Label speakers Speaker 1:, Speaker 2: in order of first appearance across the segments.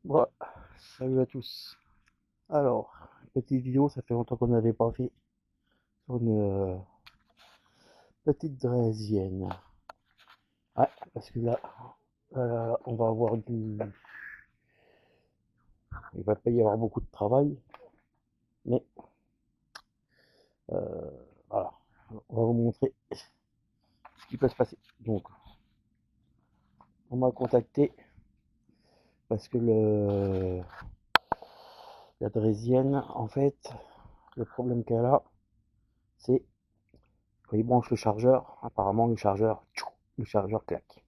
Speaker 1: Bon, salut à tous. Alors, petite vidéo, ça fait longtemps qu'on n'avait pas fait sur une petite draisienne. Ouais, parce que là, on va avoir du. Il va pas y avoir beaucoup de travail, mais euh, voilà, on va vous montrer ce qui peut se passer. Donc, on m'a contacté parce que la draisienne, en fait, le problème qu'elle a, c'est quand il branche le chargeur, apparemment le chargeur claque.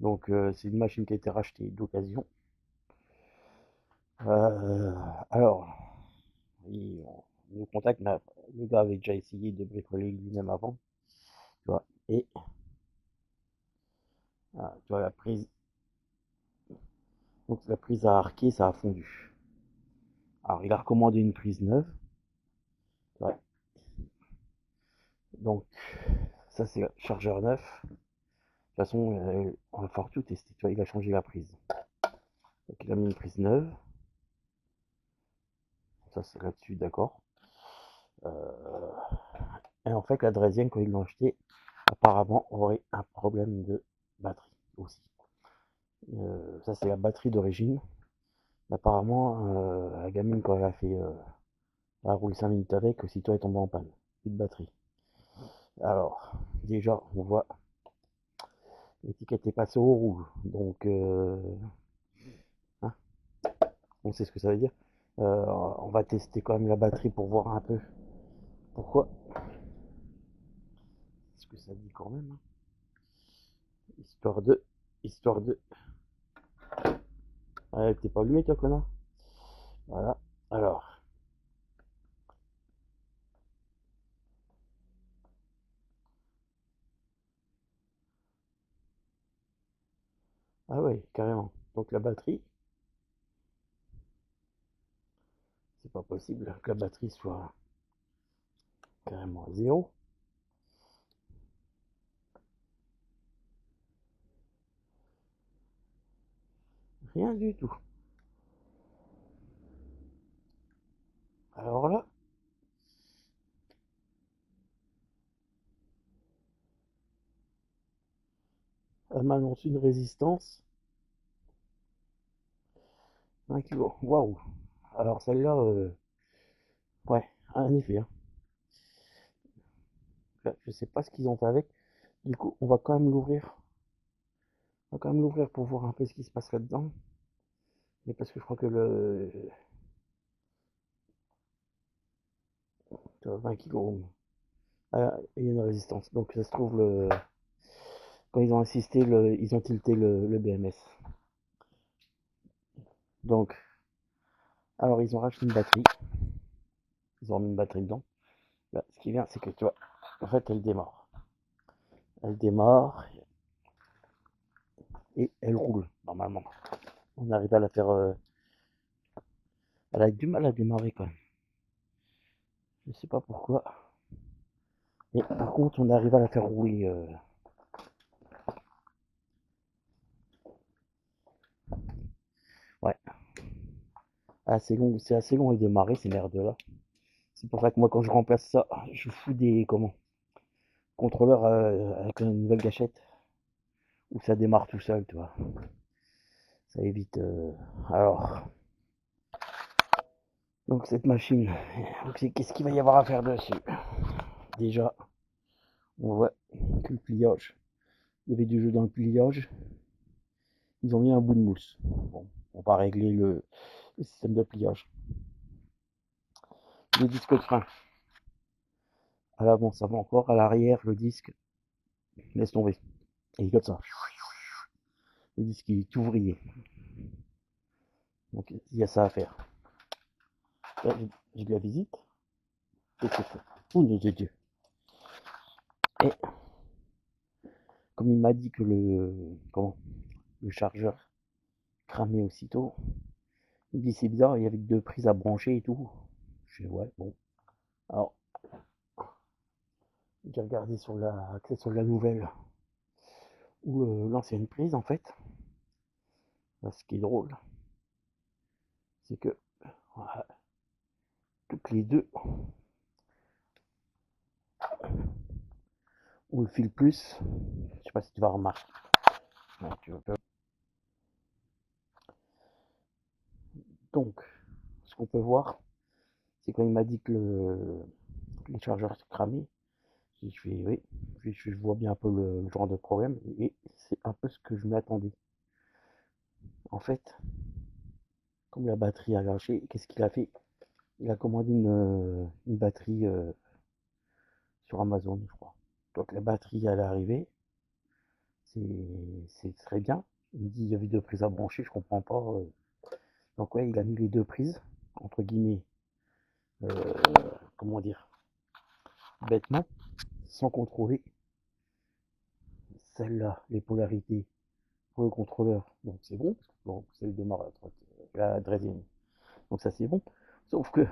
Speaker 1: Donc, c'est une machine qui a été rachetée d'occasion. Euh, alors, on nous contacte, mais le gars avait déjà essayé de bricoler lui-même avant, tu vois, et tu vois, donc la prise a arqué, ça a fondu. Alors, il a recommandé une prise neuve, tu vois, donc ça c'est le chargeur neuf. De toute façon, on va faire tout tester, tu vois, il a changé la prise. Donc il a mis une prise neuve, ça c'est là-dessus, d'accord. Euh, et en fait, la draisienne, quand ils l'ont acheté, apparemment aurait un problème de batterie aussi. Ça c'est la batterie d'origine. Apparemment, la gamine, quand elle a fait, elle a roulé 5 minutes avec, aussitôt elle est tombée en panne. Plus de batterie. Alors, déjà, on voit l'étiquette est passée au rouge. Donc, hein, on sait ce que ça veut dire. On va tester quand même la batterie pour voir un peu pourquoi. Ce que ça dit quand même, hein. Histoire de. Histoire de. Ah, t'es pas allumé, toi, connard. Voilà. Alors. Ah ouais, carrément. Donc la batterie, c'est pas possible que la batterie soit carrément à zéro. Rien du tout. Alors là, elle m'annonce une résistance 1 kg. Waouh. Alors celle-là, ouais, un effet, hein. Là, je sais pas ce qu'ils ont fait avec. Du coup, on va quand même l'ouvrir. On va quand même l'ouvrir pour voir un peu ce qui se passe là-dedans. Mais parce que je crois que le 20 kg, il y a une résistance. Donc ça se trouve, quand ils ont insisté, ils ont tilté le BMS. Donc, alors ils ont racheté une batterie. Ils ont mis une batterie dedans. Là, ce qui vient, c'est que tu vois, en fait, elle démarre. Elle démarre et elle roule, normalement. On arrive à la faire. Elle a du mal à démarrer quand même. Je sais pas pourquoi. Mais par contre, on arrive à la faire rouler. Ouais, assez long. C'est assez long à démarrer ces merdes là. C'est pour ça que moi, quand je remplace ça, je fous des comment contrôleurs avec une nouvelle gâchette où ça démarre tout seul, tu vois. Ça évite. Alors, donc cette machine, qu'est-ce qu'il va y avoir à faire dessus? Déjà, on voit que le pliage. Il y avait du jeu dans le pliage. Ils ont mis un bout de mousse. Bon, on va régler le système de pliage. Le disque de frein. À l'avant, ça va encore. À l'arrière, le disque, laisse tomber. Et comme ça. Le disque, il est tout vrillé. Donc, il y a ça à faire. Là, j'ai de la visite. Qu'est-ce que c'est? Oh, mon Dieu. Et comme il m'a dit que le chargeur cramait aussitôt, il dit c'est bizarre, il y avait que 2 prises à brancher et tout. Je dis ouais, bon. Alors, j'ai regardé sur la nouvelle ou l'ancienne prise en fait. Là, ce qui est drôle. c'est que voilà, toutes les deux, on le file plus. Je sais pas si tu vas remarquer. Non, tu veux pas. Donc, ce qu'on peut voir, c'est quand il m'a dit que les chargeurs étaient cramés. Je fais oui, je vois bien un peu le genre de problème et c'est un peu ce que je m'attendais. En fait, comme la batterie a lâché, qu'est-ce qu'il a fait? Il a commandé une batterie sur Amazon, je crois. Donc la batterie, elle est arrivée, c'est très bien. Il me dit il y avait deux prises à brancher, je comprends pas. Donc ouais, il a mis les deux prises, entre guillemets, euh, comment dire, bêtement, sans contrôler. Celle-là, les polarités pour le contrôleur, donc c'est bon. Bon, celle démarre la draisienne. Donc ça c'est bon. Sauf que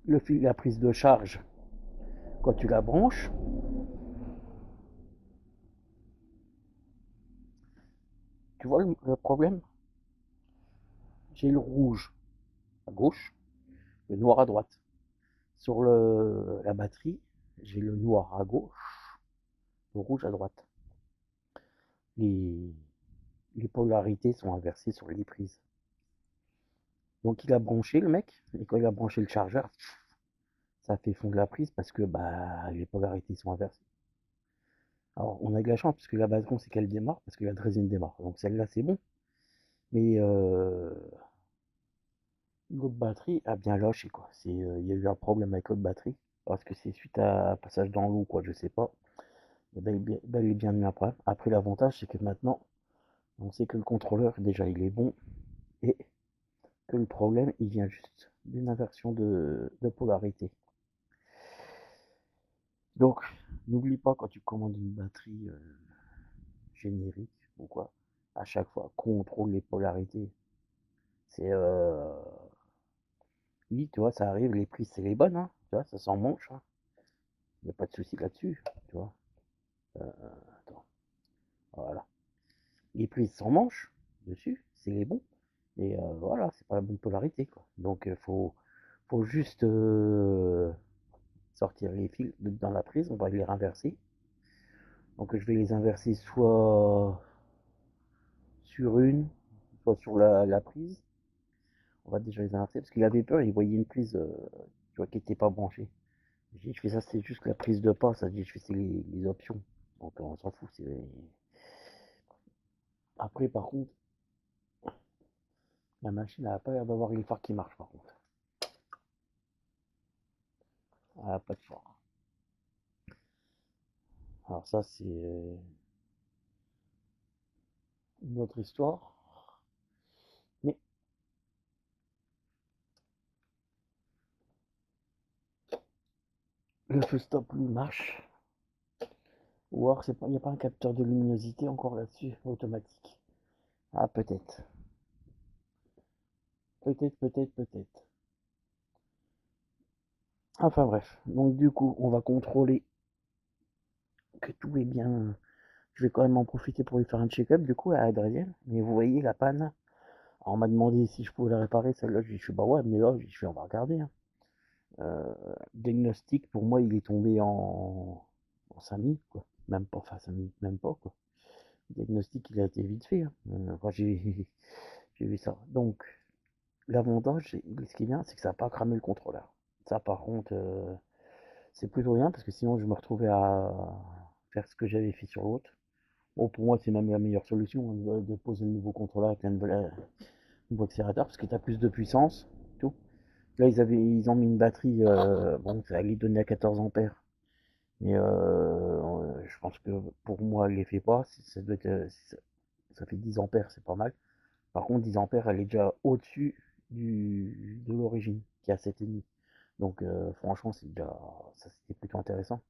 Speaker 1: le fil, la prise de charge, quand tu la branches, tu vois le problème? J'ai le rouge à gauche, le noir à droite. Sur la batterie, j'ai le noir à gauche, le rouge à droite. Les, les polarités sont inversées sur les prises. Donc il a branché le mec, et quand il a branché le chargeur, ça fait fondre la prise parce que bah, les polarités sont inversées. Alors on a de la chance parce que la base c'est qu'elle démarre, parce que la draisine démarre. Donc celle-là c'est bon. Mais l'autre batterie a bien lâché quoi. Il y a eu un problème avec l'autre batterie. Parce que c'est suite à un passage dans l'eau quoi, je sais pas. Et ben, il est bien mis après. Après l'avantage c'est que maintenant on sait que le contrôleur déjà il est bon et que le problème il vient juste d'une inversion de polarité. Donc n'oublie pas quand tu commandes une batterie générique ou quoi, à chaque fois contrôle les polarités. C'est oui, tu vois, ça arrive, les prises c'est les bonnes, hein, tu vois, ça s'en manche, hein. Il n'y a pas de souci là-dessus, tu vois. Euh, attends, voilà. Les prises sans manche dessus, c'est les bons. Et voilà, c'est pas la bonne polarité, quoi. Donc faut juste sortir les fils dans la prise, on va les renverser. Donc je vais les inverser soit sur une, soit sur la prise. On va déjà les inverser parce qu'il avait peur, il voyait une prise tu vois, qui n'était pas branchée. J'ai dit, je fais ça, c'est juste la prise de passe. Ça dit, je fais c'est les options. Donc on s'en fout. Après, par contre, la machine n'a pas l'air d'avoir une phare qui marche, par contre. Elle n'a pas de phare. Alors ça, c'est une autre histoire. Mais le feu stop, lui, marche. Ou alors, il n'y a pas un capteur de luminosité encore là-dessus, automatique. Ah, peut-être. Peut-être, peut-être, peut-être. Enfin bref. Donc du coup, on va contrôler que tout est bien. Je vais quand même en profiter pour lui faire un check-up, du coup, à Adrien. Mais vous voyez la panne. Alors, on m'a demandé si je pouvais la réparer, celle-là. Je suis bah ouais, mais là, je fais, on va regarder, hein. Diagnostic, pour moi, il est tombé en 5 minutes, quoi. Même pas, enfin 5 minutes, même pas, quoi. Diagnostic, il a été vite fait, hein. Enfin, j'ai vu ça. Donc, l'avantage, ce qui est bien, c'est que ça n'a pas cramé le contrôleur. Ça, par contre, c'est plutôt bien, parce que sinon, je me retrouvais à faire ce que j'avais fait sur l'autre. Bon, pour moi, c'est même la meilleure solution, hein, de poser le nouveau contrôleur avec un nouveau accélérateur, parce que tu as plus de puissance, tout. Là, ils ont mis une batterie, bon, ça allait donner à 14 ampères. Mais je pense que pour moi, elle les fait pas. Ça doit être, ça fait 10 ampères, c'est pas mal. Par contre, 10 ampères, elle est déjà au-dessus de l'origine, qui est à 7,5. Donc, franchement, ça c'était plutôt intéressant.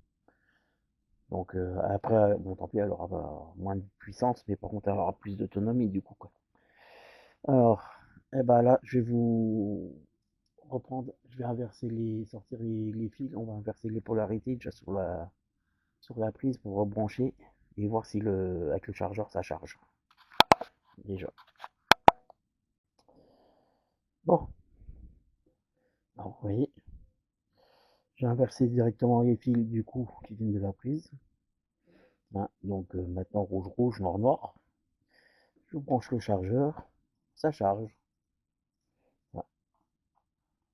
Speaker 1: Donc, après, bon, tant pis, elle aura moins de puissance, mais par contre, elle aura plus d'autonomie, du coup, quoi. Alors, eh ben là, je vais vous reprendre, je vais sortir les fils, on va inverser les polarités déjà sur la prise pour rebrancher et voir si avec le chargeur ça charge déjà. Bon, voyez, j'ai inversé directement les fils du coup qui viennent de la prise. Hein, donc maintenant rouge rouge, noir noir. Je branche le chargeur, ça charge. Voilà.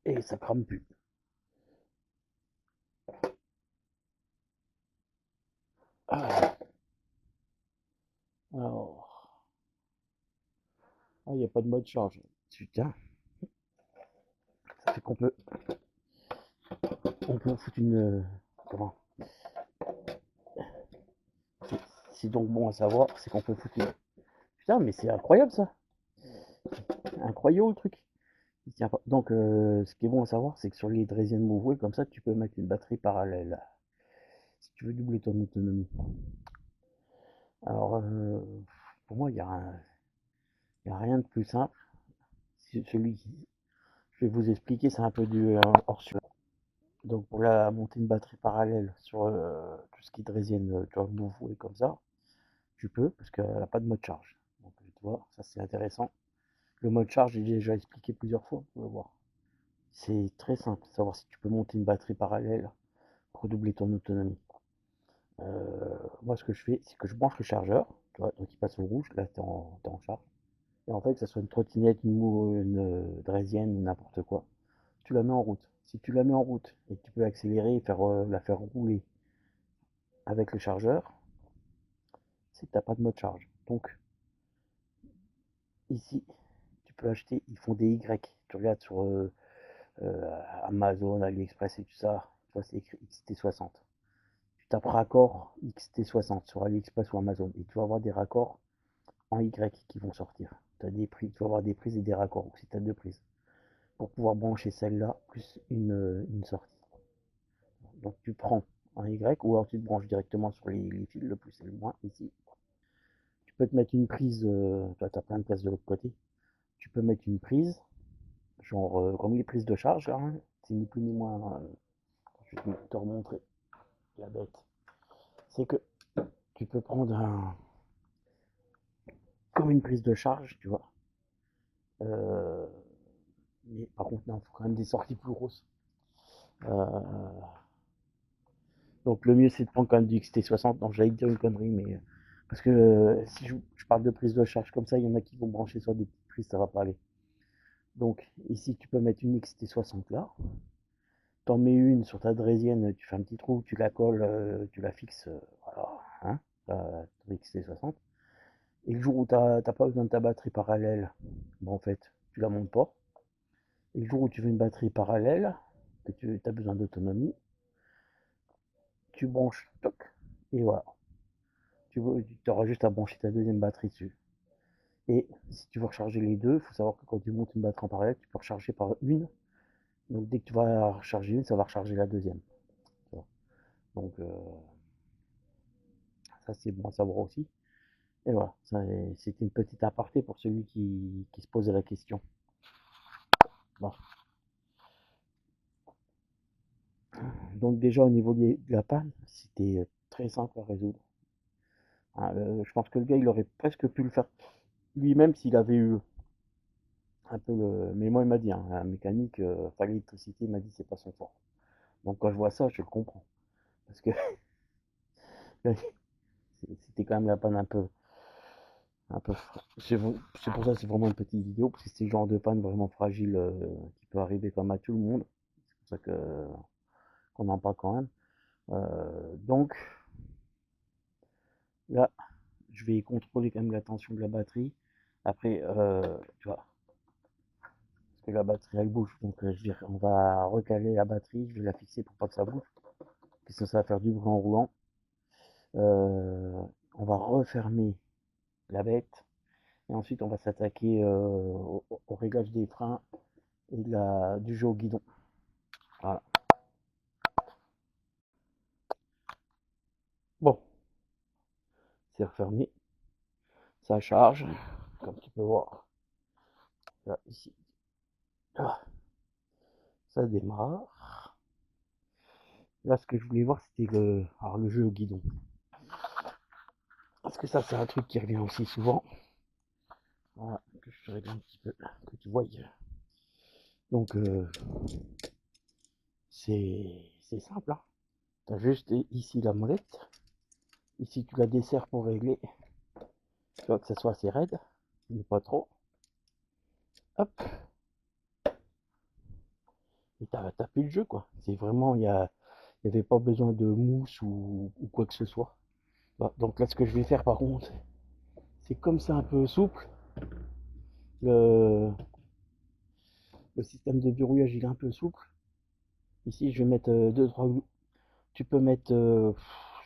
Speaker 1: Et ça crame plus. Ah, alors, il n'y a pas de mode charge. Putain, ça fait qu'on peut foutre une. Comment? C'est donc bon à savoir, c'est qu'on peut foutre une. Putain, mais c'est incroyable ça! Incroyable le truc! Il tient pas. Donc, ce qui est bon à savoir, c'est que sur les draisiennes mouvées, comme ça, tu peux mettre une batterie parallèle. Si tu veux doubler ton autonomie. Alors, pour moi, il n'y a rien de plus simple. Celui qui je vais vous expliquer, c'est un peu du hors sujet. Donc, pour monter une batterie parallèle sur tout ce qui est draisienne, tu vois, mouvée comme ça, tu peux, parce qu'elle n'a pas de mode charge. Donc, tu vois, ça c'est intéressant. Le mode charge, j'ai déjà expliqué plusieurs fois, on va voir. C'est très simple, savoir si tu peux monter une batterie parallèle pour doubler ton autonomie. Moi, ce que je fais, c'est que je branche le chargeur, tu vois, donc il passe au rouge, là, t'es en charge. Et en fait, que ce soit une trottinette, une draisienne, n'importe quoi, tu la mets en route. Si tu la mets en route et que tu peux accélérer et la faire rouler avec le chargeur, c'est que tu n'as pas de mode charge. Donc, ici, tu peux acheter, ils font des Y. Tu regardes sur Amazon, AliExpress et tout ça, tu vois, c'est écrit XT60. Tu tapes raccord XT60 sur AliExpress ou Amazon et tu vas avoir des raccords en Y qui vont sortir. Tu vas avoir des prises et des raccords aussi, tu as deux prises pour pouvoir brancher celle-là plus une sortie. Donc tu prends un Y ou alors tu te branches directement sur les fils, le plus et le moins ici. Tu peux te mettre une prise, toi tu as plein de places de l'autre côté. Tu peux mettre une prise, genre comme les prises de charge, là, hein. C'est ni plus ni moins. Je vais te remontrer la bête. C'est que tu peux prendre comme une prise de charge, tu vois. Euh, mais par contre, il faut quand même des sorties plus grosses. Euh, donc le mieux c'est de prendre quand même du XT60. Donc j'allais dire une connerie, mais parce que si je parle de prise de charge comme ça, il y en a qui vont brancher sur des petites prises, ça va pas aller. Donc ici tu peux mettre une XT60 là. T'en mets une sur ta draisienne, tu fais un petit trou, tu la colles, tu la fixes, voilà, hein, ton XT60. Et le jour où t'as pas besoin de ta batterie parallèle, bon, en fait, tu la montes pas. Et le jour où tu veux une batterie parallèle, que tu as besoin d'autonomie, tu branches, toc, et voilà. Tu auras juste à brancher ta deuxième batterie dessus. Et si tu veux recharger les deux, il faut savoir que quand tu montes une batterie en parallèle, tu peux recharger par une. Donc dès que tu vas recharger une, ça va recharger la deuxième. Donc ça c'est bon à savoir aussi. Et voilà, c'était une petite aparté pour celui qui se posait la question. Bon. Donc déjà au niveau de la panne, c'était très simple à résoudre. Hein, je pense que le gars il aurait presque pu le faire lui-même s'il avait eu un peu le. Mais moi il m'a dit, hein, un mécanique, enfin l'électricité, il m'a dit c'est pas son fort. Donc quand je vois ça, je le comprends. Parce que c'était quand même la panne un peu. C'est pour ça que c'est vraiment une petite vidéo, parce que c'est le genre de panne vraiment fragile qui peut arriver comme à tout le monde. C'est pour ça qu'on en parle quand même. Donc là, je vais contrôler quand même la tension de la batterie. Après, tu vois, parce que la batterie elle bouge, donc on va recaler la batterie, je vais la fixer pour pas que ça bouge, parce que ça va faire du bruit en roulant. On va refermer la bête, et ensuite on va s'attaquer au réglage des freins et du jeu au guidon. Voilà. Bon, c'est refermé, ça charge, comme tu peux voir. Là, ici, ah, ça démarre. Là, ce que je voulais voir, c'était le jeu au guidon. Parce que ça, c'est un truc qui revient aussi souvent. Voilà, que je te règle un petit peu, que tu vois. Donc, C'est simple, hein. T'as juste ici la molette. Ici, tu la desserres pour régler. Tu vois que ça soit assez raide, mais pas trop. Hop, et t'as plus le jeu, quoi. C'est vraiment, il y avait pas besoin de mousse ou quoi que ce soit. Bah, donc là, ce que je vais faire, par contre, c'est comme c'est un peu souple, le, le système de verrouillage, il est un peu souple. Ici, je vais mettre 2-3 glues. Tu peux mettre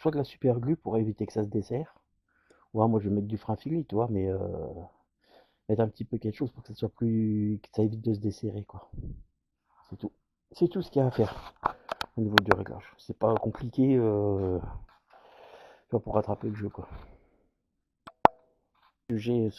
Speaker 1: soit de la super glue pour éviter que ça se desserre. Ouais, moi, je vais mettre du frein fini, tu vois, mais mettre un petit peu quelque chose pour que ça soit plus, que ça évite de se desserrer, quoi. C'est tout. C'est tout ce qu'il y a à faire au niveau du réglage. C'est pas compliqué pour rattraper le jeu, quoi. J'ai